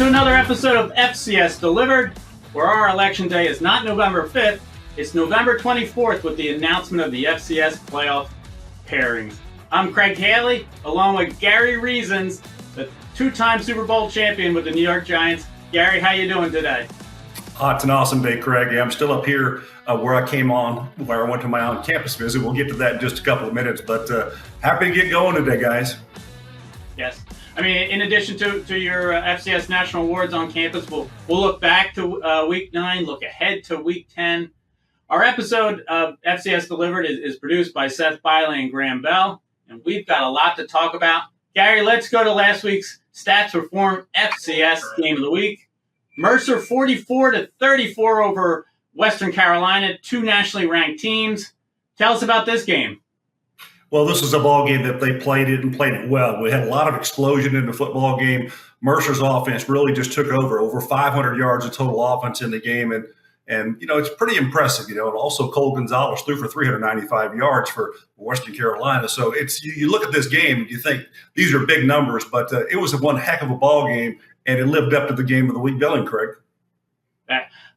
to another episode of FCS Delivered, where our election day is not November 5th, it's November 24th with the announcement of the FCS playoff pairings. I'm Craig Haley, along with Gary Reasons, the two-time Super Bowl champion with the New York Giants. Gary, how you doing today? It's an awesome day, Craig. Yeah, I'm still up here where I came on, where I went to my on-campus visit. We'll get to that in just a couple of minutes, but happy to get going today, guys. Yes. I mean, in addition to your FCS National Awards on campus, we'll look back to Week 9, look ahead to Week 10. Our episode of FCS Delivered is produced by Seth, Biley, and Graham Bell, and we've got a lot to talk about. Gary, let's go to last week's Stats Reform FCS Game of the Week. Mercer 44-34 over Western Carolina, two nationally ranked teams. Tell us about this game. Well, this was a ball game that they played it well. We had a lot of explosion in the football game. Mercer's offense really just took over 500 yards of total offense in the game. And you know, it's pretty impressive, you know. And also Cole Gonzalez threw for 395 yards for Western Carolina. So it's you look at this game, you think these are big numbers, but it was one heck of a ball game, and it lived up to the game of the week billing, Craig.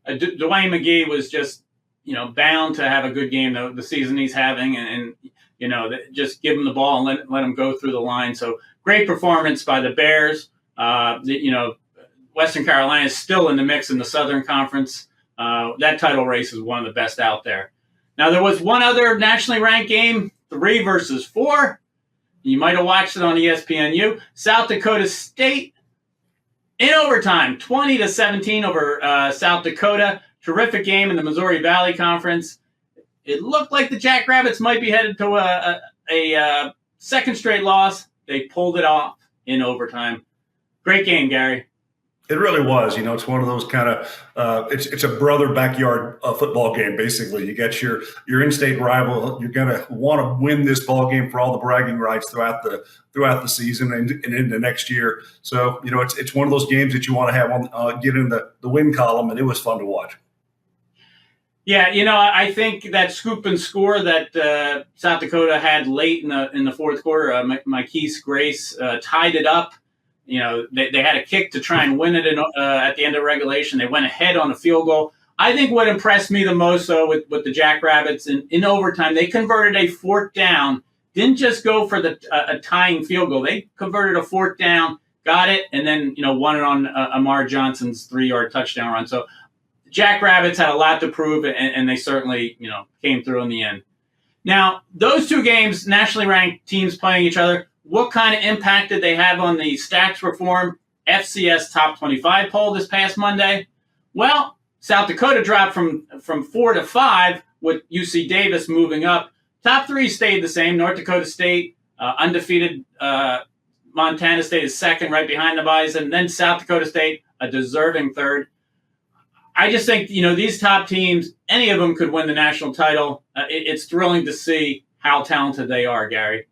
Dwayne McGee was just, you know, bound to have a good game the season he's having, and you know, just give him the ball and let him go through the line. So great performance by the Bears. You know, Western Carolina is still in the mix in the Southern Conference. That title race is one of the best out there. Now, there was one other nationally ranked game, 3 versus 4. You might have watched it on ESPNU. South Dakota State in overtime, 20-17 over South Dakota. Terrific game in the Missouri Valley Conference. It looked like the Jackrabbits might be headed to a second straight loss. They pulled it off in overtime. Great game, Gary. It really was. You know, it's one of those kind of it's a brother backyard football game. Basically, you got your in-state rival. You're going to want to win this ball game for all the bragging rights throughout the season and into next year. So you know, it's one of those games that you want to have get in the win column, and it was fun to watch. Yeah, you know, I think that scoop and score that South Dakota had late in the fourth quarter, Marquise Grace tied it up. You know, they had a kick to try and win it at the end of regulation. They went ahead on a field goal. I think what impressed me the most, though, with the Jackrabbits in overtime, they converted a fourth down. Didn't just go for a tying field goal. They converted a fourth down, got it, and then, you know, won it on Amar Johnson's 3-yard touchdown run. So Jackrabbits had a lot to prove, and they certainly, you know, came through in the end. Now, those two games, nationally ranked teams playing each other, what kind of impact did they have on the Stats Reform FCS Top 25 poll this past Monday? Well, South Dakota dropped from 4 to 5, with UC Davis moving up. Top 3 stayed the same. North Dakota State, undefeated. Montana State is second, right behind the Bison. Then South Dakota State, a deserving third. I just think, you know, these top teams, any of them could win the national title. It's thrilling to see how talented they are, Gary.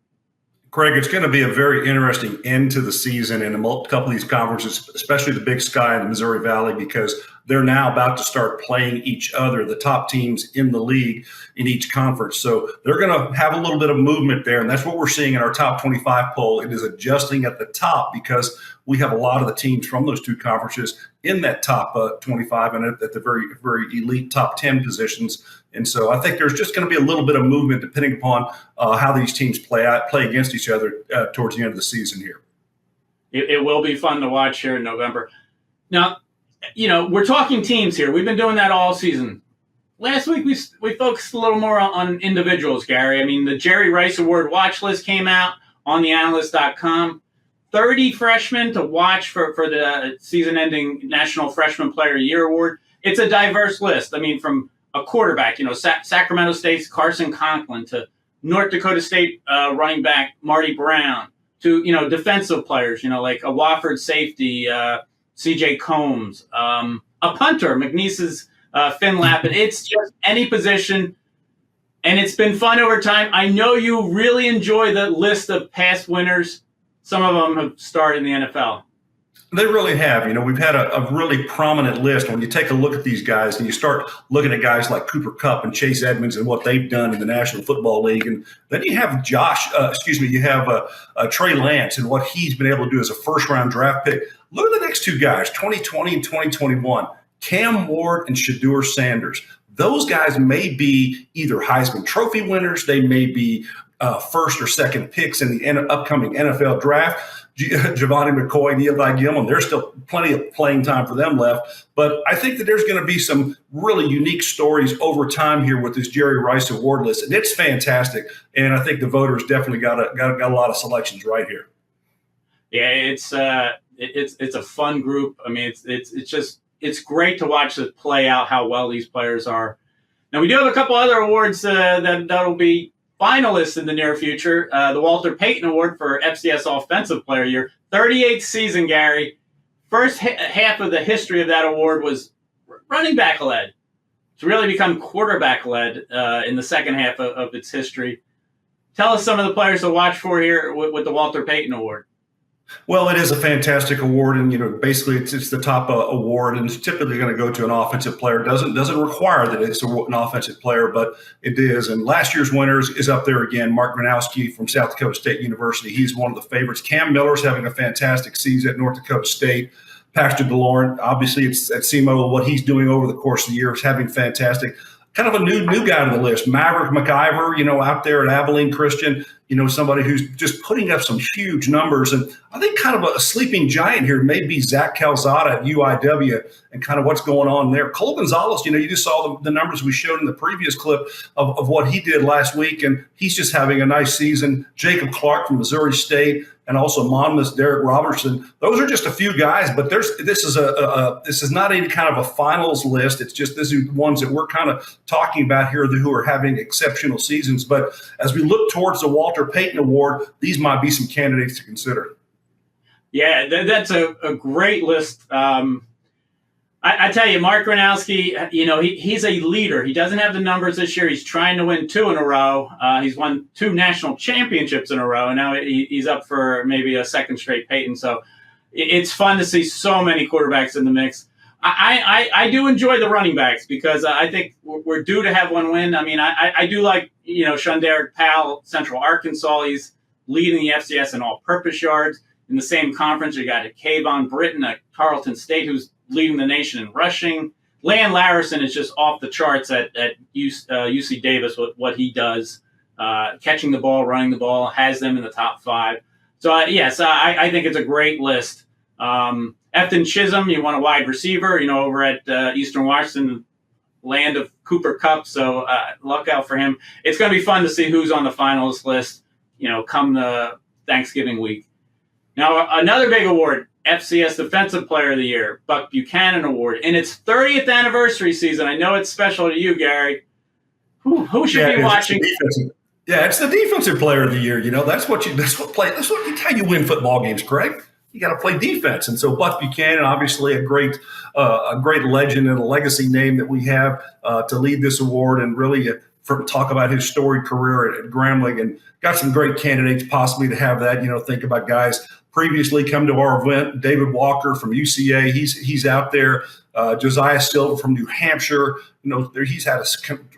Craig, it's going to be a very interesting end to the season in a couple of these conferences, especially the Big Sky and the Missouri Valley, because they're now about to start playing each other, the top teams in the league in each conference. So they're going to have a little bit of movement there, and that's what we're seeing in our top 25 poll. It is adjusting at the top because we have a lot of the teams from those two conferences in that top 25 and at the very, very elite top 10 positions. And so I think there's just going to be a little bit of movement depending upon how these teams play against each other towards the end of the season here. It will be fun to watch here in November. Now, you know, we're talking teams here. We've been doing that all season. Last week, we focused a little more on individuals, Gary. I mean, the Jerry Rice Award watch list came out on TheAnalyst.com. 30 freshmen to watch for the season-ending National Freshman Player of the Year Award. It's a diverse list. I mean, from a quarterback, you know, Sacramento State's Carson Conklin, to North Dakota State running back Marty Brown, to, you know, defensive players, you know, like a Wofford safety, C.J. Combs, a punter, McNeese's Finn Lappin. It's just any position, and it's been fun over time. I know you really enjoy the list of past winners. Some of them have starred in the NFL. They really have. You know, we've had a really prominent list. When you take a look at these guys and you start looking at guys like Cooper Kupp and Chase Edmonds and what they've done in the National Football League, and then you have Trey Lance and what he's been able to do as a first-round draft pick. Look at the next two guys, 2020 and 2021, Cam Ward and Shedeur Sanders. Those guys may be either Heisman Trophy winners. They may be first or second picks in the upcoming NFL draft. Giovanni McCoy and Eli Gilman, there's still plenty of playing time for them left. But I think that there's going to be some really unique stories over time here with this Jerry Rice award list. And it's fantastic. And I think the voters definitely got a lot of selections right here. Yeah, it's a fun group. I mean, it's great to watch it play out how well these players are. Now, we do have a couple other awards that'll be finalists in the near future. The Walter Payton Award for FCS Offensive Player of the Year. 38th season, Gary. First half of the history of that award was running back led. It's really become quarterback led in the second half of its history. Tell us some of the players to watch for here with the Walter Payton Award. Well, it is a fantastic award, and basically it's the top award, and it's typically going to go to an offensive player. Doesn't require that it's an offensive player, but it is. And last year's winner is up there again, Mark Gronowski from South Dakota State University. He's one of the favorites. Cam Miller's having a fantastic season at North Dakota State. Pastor DeLauren, obviously it's at SEMO, what he's doing over the course of the year is having fantastic. Kind of a new guy to the list, Maverick McIver, out there at Abilene Christian, somebody who's just putting up some huge numbers. And I think kind of a sleeping giant here may be Zach Calzada at UIW and kind of what's going on there. Cole Gonzalez, you just saw the numbers we showed in the previous clip of what he did last week, and he's just having a nice season. Jacob Clark from Missouri State, and also Monmouth's Derek Robertson. Those are just a few guys, but this is not any kind of a finals list. It's just these are the ones that we're kind of talking about here who are having exceptional seasons. But as we look towards the Walter Payton Award, these might be some candidates to consider. Yeah, that's a great list. I tell you, Mark Gronowski, he's a leader. He doesn't have the numbers this year. He's trying to win 2 in a row. He's won 2 national championships in a row, and now he's up for maybe a second straight Payton. So it's fun to see so many quarterbacks in the mix. I do enjoy the running backs because I think we're due to have one win. I mean, I do like, Shunderick Powell, Central Arkansas. He's leading the FCS in all-purpose yards. In the same conference, you got Kayvon Britton at Tarleton State, who's leading the nation in rushing. Lan Larison is just off the charts at UC Davis with what he does, catching the ball, running the ball, has them in the top 5. So, yes, I think it's a great list. Efton Chisholm, you want a wide receiver, over at Eastern Washington, land of Cooper Kupp. So look out for him. It's going to be fun to see who's on the finalist list, come the Thanksgiving week. Now, another big award, FCS Defensive Player of the Year, Buck Buchanan Award. In its 30th anniversary season, I know it's special to you, Gary. Who should be watching? It's the Defensive Player of the Year. That's how you win football games, Craig. You got to play defense, and so Buck Buchanan, obviously a great legend and a legacy name that we have to lead this award and really talk about his storied career at Grambling, and got some great candidates possibly to have that. Think about guys previously come to our event. David Walker from UCA, he's out there. Josiah Silva from New Hampshire, he's had a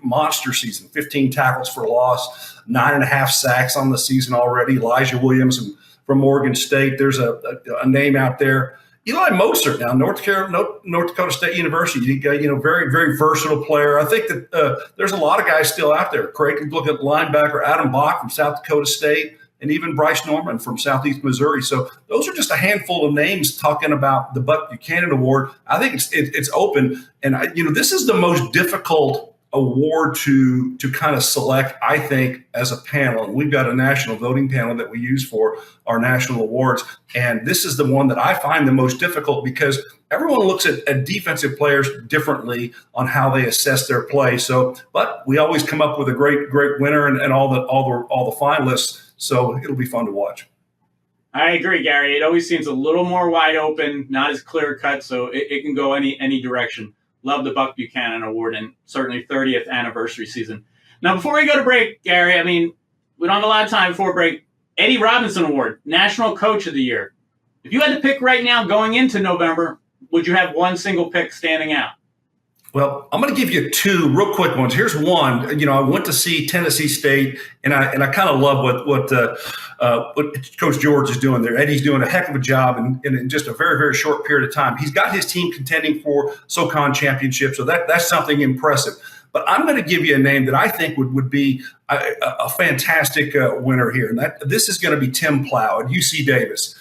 monster season, 15 tackles for loss, 9.5 sacks on the season already. Elijah Williams from Oregon State, there's a name out there. Eli Mercer, now North Dakota State University, very, very versatile player. I think that there's a lot of guys still out there. Craig, you look at linebacker Adam Bach from South Dakota State, and even Bryce Norman from Southeast Missouri. So those are just a handful of names talking about the Buck Buchanan Award. I think it's open, and this is the most difficult award to kind of select, I think, as a panel. And we've got a national voting panel that we use for our national awards. And this is the one that I find the most difficult because everyone looks at defensive players differently on how they assess their play. So, but we always come up with a great winner and all the finalists. So it'll be fun to watch. I agree, Gary. It always seems a little more wide open, not as clear cut, so it can go any direction. Love the Buck Buchanan Award and certainly 30th anniversary season. Now, before we go to break, Gary, we don't have a lot of time before break. Eddie Robinson Award, National Coach of the Year. If you had to pick right now going into November, would you have one single pick standing out? Well, I'm going to give you two real quick ones. Here's one. I went to see Tennessee State, and I kind of love what Coach George is doing there. Eddie's doing a heck of a job in just a very, very short period of time. He's got his team contending for SoCon championship, so that's something impressive. But I'm going to give you a name that I think would be a fantastic winner here, and this is going to be Tim Plow at UC Davis.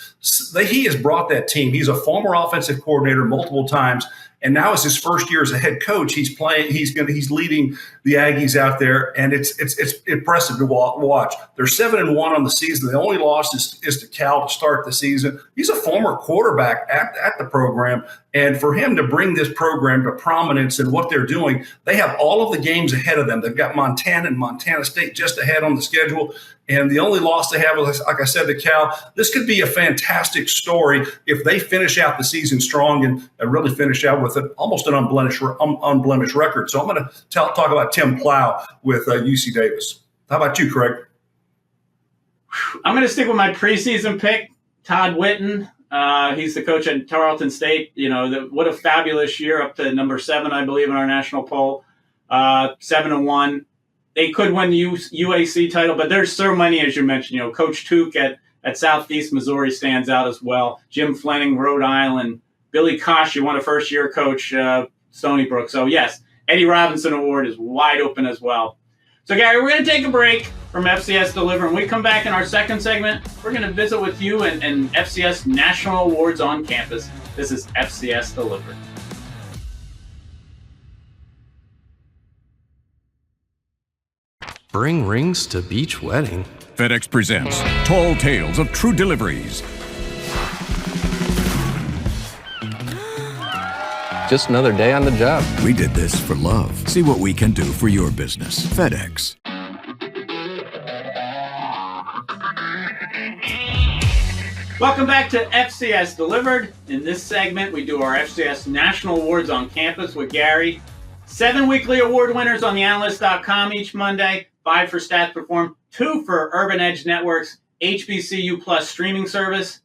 He has brought that team. He's a former offensive coordinator multiple times. And now it's his first year as a head coach. He's playing. He's leading the Aggies out there, and it's impressive to watch. They're 7-1 on the season. The only loss is to Cal to start the season. He's a former quarterback at the program, and for him to bring this program to prominence in what they're doing, they have all of the games ahead of them. They've got Montana and Montana State just ahead on the schedule. And the only loss they have is, like I said, to Cal. This could be a fantastic story if they finish out the season strong and really finish out with almost an unblemished record. So I'm going to talk about Tim Plow with UC Davis. How about you, Craig? I'm going to stick with my preseason pick, Todd Whitten. He's the coach at Tarleton State. What a fabulous year, up to number 7, I believe, in our national poll. 7-1. They could win the UAC title, but there's so many, as you mentioned. Coach Took at Southeast Missouri stands out as well. Jim Fleming, Rhode Island. Billy Kosh, won a first-year coach, Stony Brook. So, yes, Eddie Robinson Award is wide open as well. So, Gary, we're going to take a break from FCS Delivered. When we come back in our second segment, we're going to visit with you and FCS National Awards on campus. This is FCS Delivered. Bring rings to beach wedding. FedEx presents Tall Tales of True Deliveries. Just another day on the job. We did this for love. See what we can do for your business. FedEx. Welcome back to FCS Delivered. In this segment, we do our FCS National Awards on campus with Gary. 7 weekly award winners on TheAnalyst.com each Monday. 5 for Stats Perform, 2 for Urban Edge Network's HBCU Plus streaming service.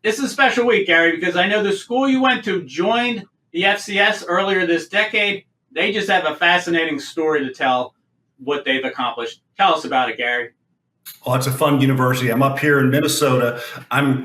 This is a special week, Gary, because I know the school you went to joined the FCS earlier this decade. They just have a fascinating story to tell what they've accomplished. Tell us about it, Gary. Oh, it's a fun university. I'm up here in Minnesota.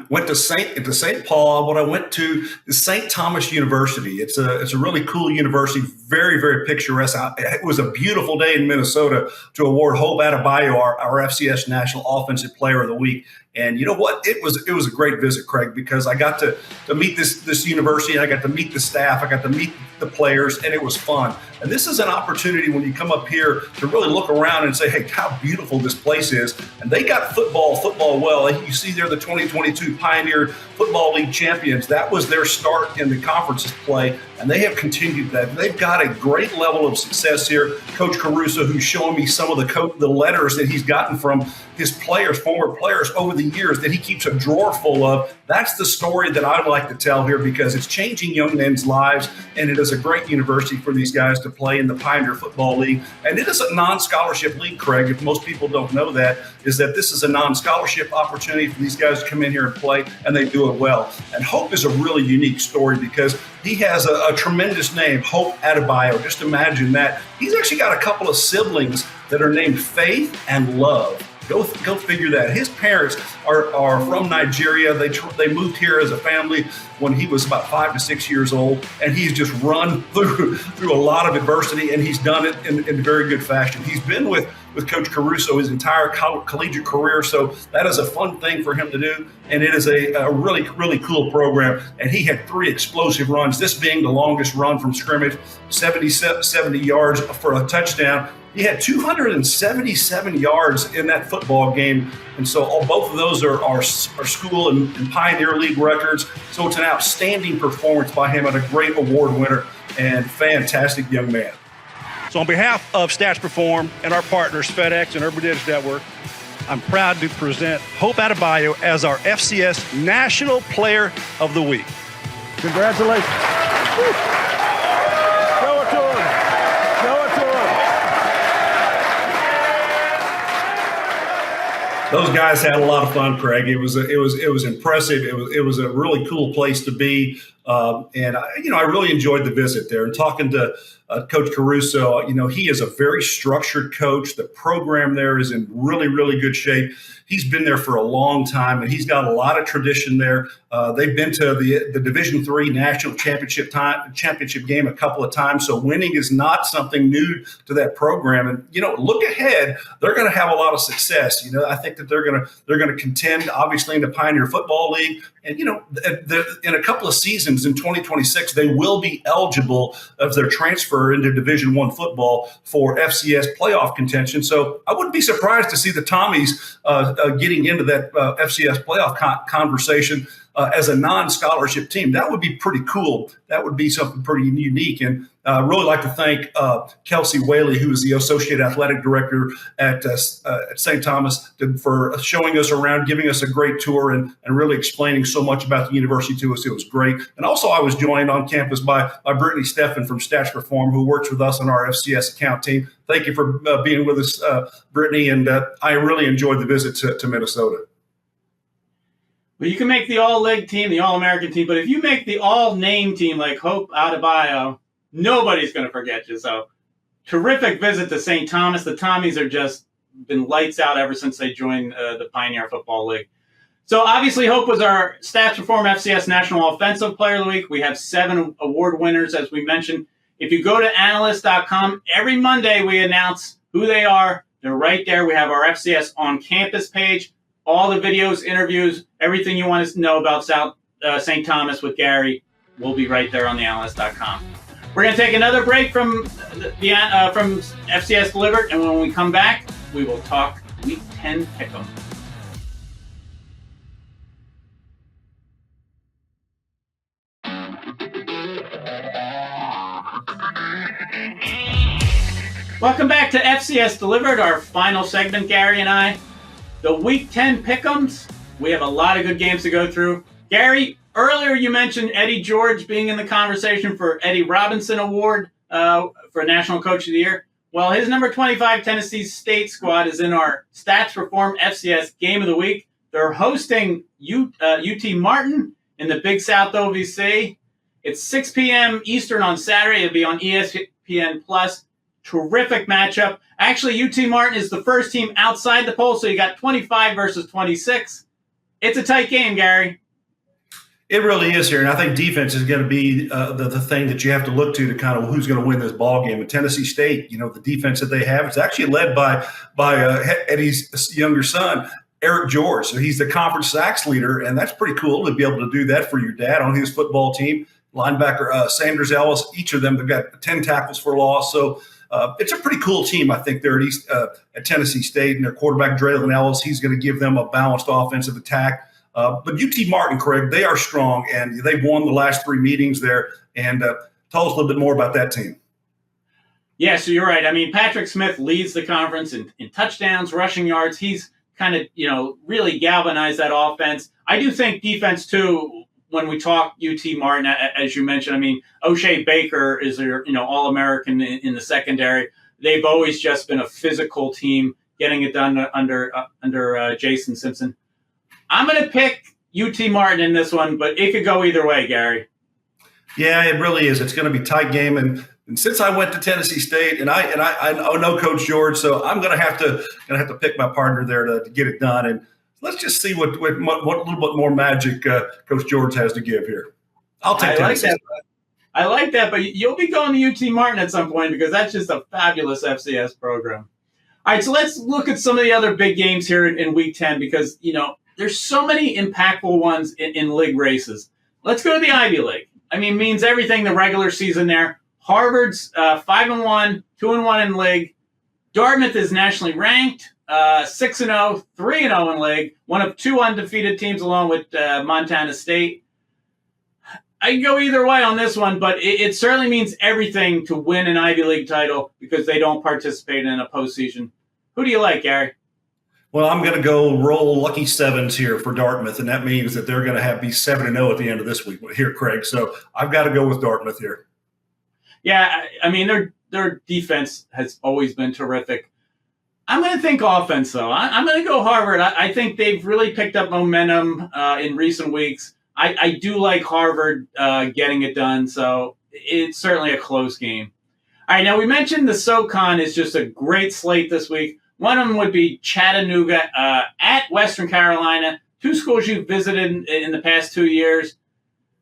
Went to St. Paul. What I went to is St. Thomas University. It's a really cool university, very, very picturesque. It was a beautiful day in Minnesota to award Hope Adebayo our FCS National Offensive Player of the Week. And you know what? It was a great visit, Craig, because I got to meet this university. I got to meet the staff. I got to meet the players, and it was fun. And this is an opportunity when you come up here to really look around and say, hey, how beautiful this place is. And they got football well. You see there the 2022 Pioneer Football League champions. That was their start in the conference's play, and they have continued that. They've got a great level of success here. Coach Caruso, who's showing me some of the letters that he's gotten from his players, former players over the years that he keeps a drawer full of. That's the story that I like to tell here because it's changing young men's lives, and it is a great university for these guys to play in the Pioneer Football League. And it is a non-scholarship league, Craig. If most people don't know that, is that this is a non-scholarship opportunity for these guys to come in here and play, and they do it well. And Hope is a really unique story because he has a tremendous name, Hope Adebayo. Just imagine that. He's actually got a couple of siblings that are named Faith and Love. Go figure that. His parents are from Nigeria. They moved here as a family when he was about 5 to 6 years old, and he's just run through a lot of adversity, and he's done it in very good fashion. He's been with Coach Caruso his entire collegiate career, so that is a fun thing for him to do, and it is a really, really cool program. And he had 3 explosive runs, this being the longest run from scrimmage, 70 yards for a touchdown. He had 277 yards in that football game. And so both of those are school and Pioneer League records. So it's an outstanding performance by him and a great award winner and fantastic young man. So on behalf of Stats Perform and our partners, FedEx and Urban Edge Network, I'm proud to present Hope Adebayo as our FCS National Player of the Week. Congratulations. Woo. Those guys had a lot of fun, Craig. It was impressive. It was a really cool place to be. I really enjoyed the visit there and talking to Coach Caruso. He is a very structured coach. The program there is in really, really good shape. He's been there for a long time, and he's got a lot of tradition there. They've been to the Division III National Championship game a couple of times, so winning is not something new to that program. And look ahead, they're going to have a lot of success. I think that they're going to contend, obviously, in the Pioneer Football League. And in a couple of seasons in 2026, they will be eligible of their transfer into Division I football for FCS playoff contention. So I wouldn't be surprised to see the Tommies getting into that FCS playoff conversation as a non-scholarship team. That would be pretty cool. That would be something pretty unique. And I really like to thank Kelsey Whaley, who is the Associate Athletic Director at St. Thomas, for showing us around, giving us a great tour, and really explaining so much about the university to us. It was great. And also I was joined on campus by Brittany Steffen from Stats Perform, who works with us on our FCS account team. Thank you for being with us, Brittany, and I really enjoyed the visit to Minnesota. Well, you can make the All-League team, the All-American team, but if you make the All-Name team like Hope Adebayo, nobody's going to forget you. So, terrific visit to St. Thomas. The Tommies are just been lights out ever since they joined the Pioneer Football League. So, obviously, Hope was our Stats Reform FCS National Offensive Player of the Week. We have 7 award winners, as we mentioned. If you go to TheAnalyst.com, every Monday we announce who they are. They're right there. We have our FCS On Campus page. All the videos, interviews, everything you want to know about St. Thomas with Gary will be right there on TheAnalyst.com. We're going to take another break from from FCS Delivered, and when we come back, we will talk Week 10 Pick'em. Welcome back to FCS Delivered, our final segment, Gary and I. The Week 10 Pick'ems. We have a lot of good games to go through. Gary, earlier you mentioned Eddie George being in the conversation for Eddie Robinson Award for National Coach of the Year. Well, his number 25 Tennessee State squad is in our Stats Reform FCS Game of the Week. They're hosting UT Martin in the Big South OVC. It's 6 p.m. Eastern on Saturday. It'll be on ESPN+. Terrific matchup. Actually, UT Martin is the first team outside the poll, so you got 25 versus 26. It's a tight game, Gary. It really is here, and I think defense is going to be the thing that you have to look to kind of who's going to win this ball game. And Tennessee State, the defense that they have, it's actually led by Eddie's younger son, Eric George. So he's the conference sacks leader, and that's pretty cool to be able to do that for your dad on his football team. Linebacker Sanders Ellis, each of them, they've got 10 tackles for loss. So it's a pretty cool team, I think, there at Tennessee State. And their quarterback, Draylon Ellis, he's going to give them a balanced offensive attack. But UT Martin, Craig, they are strong, and they've won the last 3 meetings there. And tell us a little bit more about that team. Yeah, so you're right. I mean, Patrick Smith leads the conference in touchdowns, rushing yards. He's kind of, really galvanized that offense. I do think defense, too, when we talk UT Martin, as you mentioned, I mean, O'Shea Baker is their, All-American in the secondary. They've always just been a physical team, getting it done under Jason Simpson. I'm going to pick UT Martin in this one, but it could go either way, Gary. Yeah, it really is. It's going to be a tight game, and since I went to Tennessee State, and I know Coach George, so I'm going to have to pick my partner there to get it done. And let's just see what little bit more magic Coach George has to give here. I'll take Tennessee. I like that, but you'll be going to UT Martin at some point because that's just a fabulous FCS program. All right, so let's look at some of the other big games here in Week 10 because, there's so many impactful ones in league races. Let's go to the Ivy League. I mean, means everything the regular season there. Harvard's 5-1, 2-1 in league. Dartmouth is nationally ranked, 6-0, 3-0 in league. One of 2 undefeated teams along with Montana State. I can go either way on this one, but it certainly means everything to win an Ivy League title because they don't participate in a postseason. Who do you like, Gary? Well, I'm going to go roll lucky sevens here for Dartmouth, and that means that they're going to be 7-0 at the end of this week here, Craig. So I've got to go with Dartmouth here. Yeah, I mean, their defense has always been terrific. I'm going to think offense, though. I'm going to go Harvard. I think they've really picked up momentum in recent weeks. I do like Harvard getting it done, so it's certainly a close game. All right, now we mentioned the SoCon is just a great slate this week. One of them would be Chattanooga at Western Carolina, two schools you've visited in the past 2 years.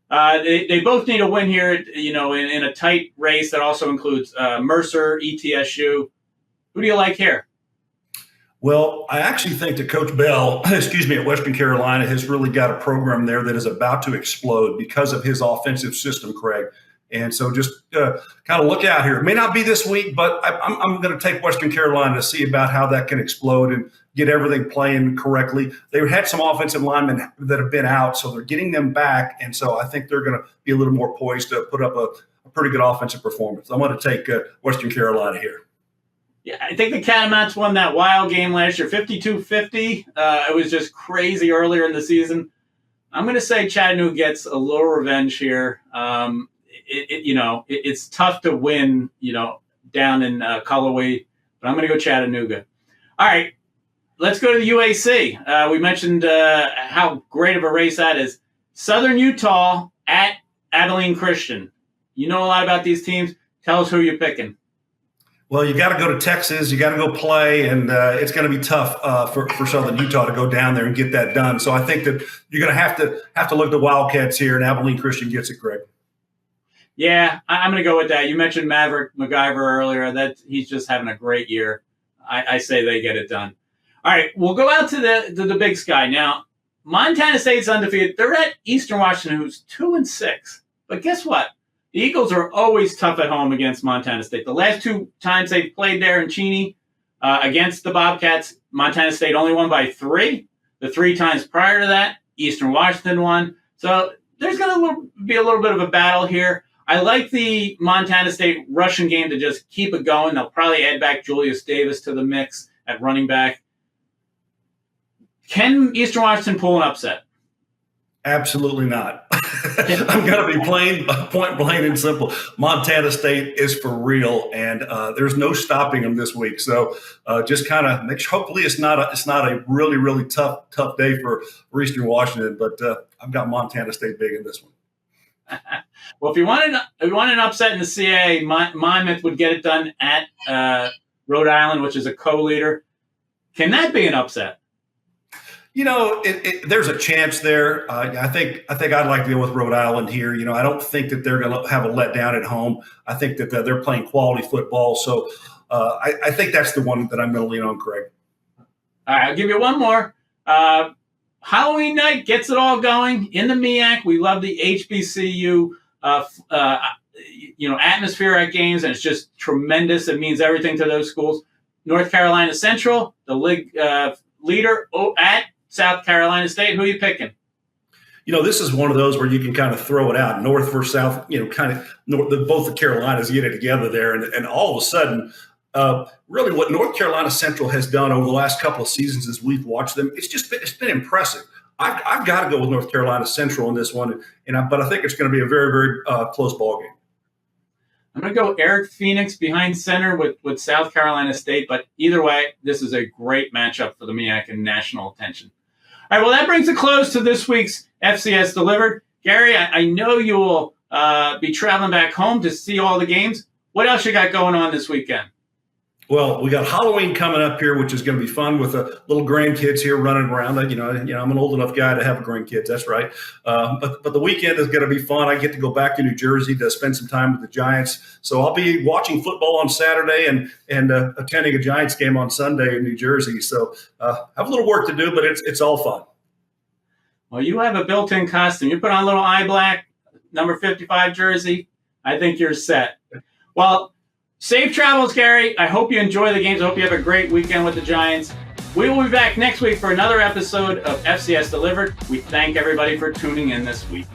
They both need a win here, in a tight race that also includes Mercer, ETSU. Who do you like here? Well, I actually think that Coach Bell, at Western Carolina has really got a program there that is about to explode because of his offensive system, Craig. And so just kind of look out here. It may not be this week, but I'm going to take Western Carolina to see about how that can explode and get everything playing correctly. They've had some offensive linemen that have been out, so they're getting them back. And so I think they're going to be a little more poised to put up a pretty good offensive performance. I'm going to take Western Carolina here. Yeah, I think the Catamounts won that wild game last year, 52-50. It was just crazy earlier in the season. I'm going to say Chattanooga gets a little revenge here. It's tough to win, down in Cullowhee, but I'm going to go Chattanooga. All right, let's go to the UAC. We mentioned how great of a race that is. Southern Utah at Abilene Christian. You know a lot about these teams. Tell us who you're picking. Well, you got to go to Texas. You got to go play, and it's going to be tough for Southern Utah to go down there and get that done. So I think that you're going to have to look at the Wildcats here, and Abilene Christian gets it, Greg. Yeah, I'm going to go with that. You mentioned Maverick MacGyver earlier. That he's just having a great year. I say they get it done. All right, we'll go out to the Big Sky now. Montana State's undefeated. They're at Eastern Washington, who's 2-6. But guess what? The Eagles are always tough at home against Montana State. The last 2 times they've played there in Cheney against the Bobcats, Montana State only won by 3. The 3 times prior to that, Eastern Washington won. So there's going to be a little bit of a battle here. I like the Montana State rushing game to just keep it going. They'll probably add back Julius Davis to the mix at running back. Can Eastern Washington pull an upset? Absolutely not. I'm going to be point blank and simple. Montana State is for real, and there's no stopping them this week. So just kind of make sure. Hopefully, it's not a really, really tough day for Eastern Washington. But I've got Montana State big in this one. Well, if you want an upset in the CAA, Monmouth would get it done at Rhode Island, which is a co-leader. Can that be an upset? There's a chance there. I think I'd like to go with Rhode Island here. I don't think that they're going to have a letdown at home. I think that they're playing quality football. So I think that's the one that I'm going to lean on, Craig. All right, I'll give you one more. Halloween night gets it all going in the MEAC. We love the HBCU, atmosphere at games, and it's just tremendous. It means everything to those schools. North Carolina Central, the league leader at South Carolina State. Who are you picking? This is one of those where you can kind of throw it out, North versus South, kind of both the Carolinas get it together there. And all of a sudden, really what North Carolina Central has done over the last couple of seasons as we've watched them, it's been impressive. I've got to go with North Carolina Central in this one, but I think it's going to be a very, very close ball game. I'm going to go Eric Phoenix behind center with South Carolina State, but either way, this is a great matchup for the MEAC and national attention. All right, well, that brings a close to this week's FCS Delivered. Gary, I know you will be traveling back home to see all the games. What else you got going on this weekend? Well, we got Halloween coming up here, which is going to be fun with the little grandkids here running around. I'm an old enough guy to have grandkids. That's right. But the weekend is going to be fun. I get to go back to New Jersey to spend some time with the Giants. So I'll be watching football on Saturday and attending a Giants game on Sunday in New Jersey. So I have a little work to do, but it's all fun. Well, you have a built-in costume. You put on a little eye black, number 55 jersey. I think you're set. Well, safe travels, Gary. I hope you enjoy the games. I hope you have a great weekend with the Giants. We will be back next week for another episode of FCS Delivered. We thank everybody for tuning in this week.